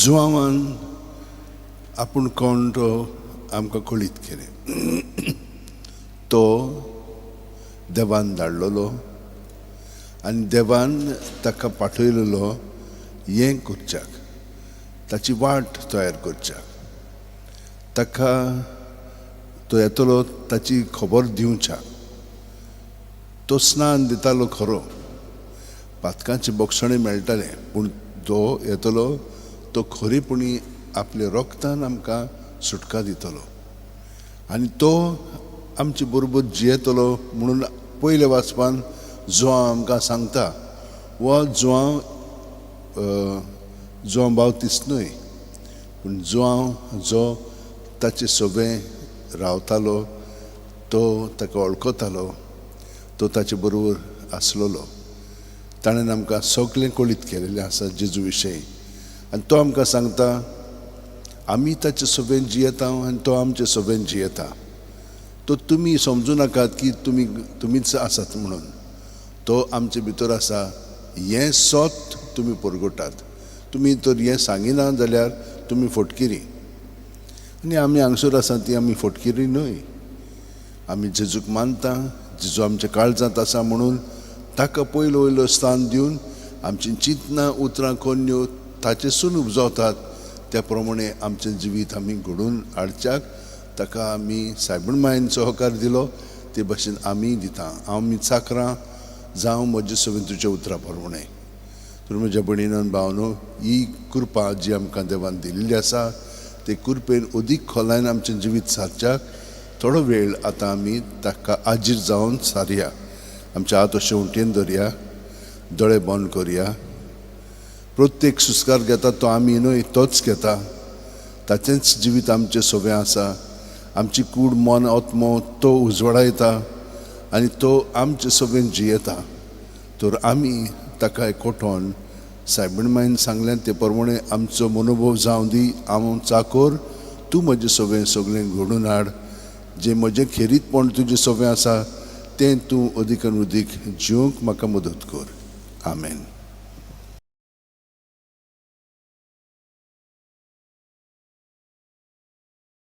जुवावान आपूण कोण तो आमकां कळीत केलें. तो देवान धाडलेलो आनी देवान ताका पाठयलेलो हें करच्याक, ताची वाट तयार करच्याक. ताका तो येतलो ताची खबर दिवच्याक. तो स्नान दितालो खरो, पातकांचे बोगसणे मेळटाले, पूण तो येतलो तो खरीपणी आपल्या रोगतान आमकां सुटका दितलो आनी तो आमचे बरोबर जियेतलो म्हणून पयले वाचपान जुवांव आमकां सांगता. वो जुवांव बावतिस्त न्हय, पूण जुवांव जो ताचे सोबें रावतालो, तो ताका वळखतालो, तो ताचे बरोबर आसलोलो. ताणें आमकां सगळें कळीत केलेलें आसा जेजू विशयी. आनी तो आमकां सांगता आमी ताचे सोबेन जियेता आनी तो आमचे सोबेन जियेता. तो तुमी समजू नाकात की तुमीच आसात म्हणून. तो आमचे भितर आसा, हें सोत तुमी परगटात. तुमी तर हें सांगिना जाल्यार तुमी फटकिरी. आनी आमी हांगसर आसा ती आमी फटकिरी न्हय. आमी जेजूक मानता, जेजू आमच्या काळजांत आसा म्हणून ताका पयलो वयलो स्थान दिवन आमची चिंतनां उतरां कोन्यो ताचेसून उपजवतात. त्या प्रमाणे आमचें जिवीत आमी घडोवन हाडच्याक ताका आमी सायबण सहकार दिलो, ते भाशेन आमी दिता. आमी चाकरां जावं म्हजे सोबीन तुज्या उतरां प्रमाणे. तर म्हज्या भयणीनो आनी भावनो, ही कृपा जी आमकां देवान दिल्ली आसा, ते कृपेन अदीक खोलायन आमचें जिवीत सारच्याक थोडो वेळ आतां आमी ताका आजीर जावन सारया. आमच्या हात अशें उंटेन दवरया, दोळे बंद करया. प्रत्येक सुस्कार घेता तो आमी न्हय, तोच घेता. ताचेंच जिवीत आमचे सोबें आसा. आमची कूड मन आत्मो तो उजवाडायता आनी तो आमचे सोबेन जियेता. तर आमी ताका एकवटोन सायबण सांगलें ते प्रमाणे आमचो मनोभव जावं दी. हांव चाकोर, तूं म्हजे सोबें सगळें घडोवन हाड. जें म्हजें खेरीतपण तुजे सोबें आसा तें तूं अदीक आनी अदीक जिवंक म्हाका मदत कर. आमेन.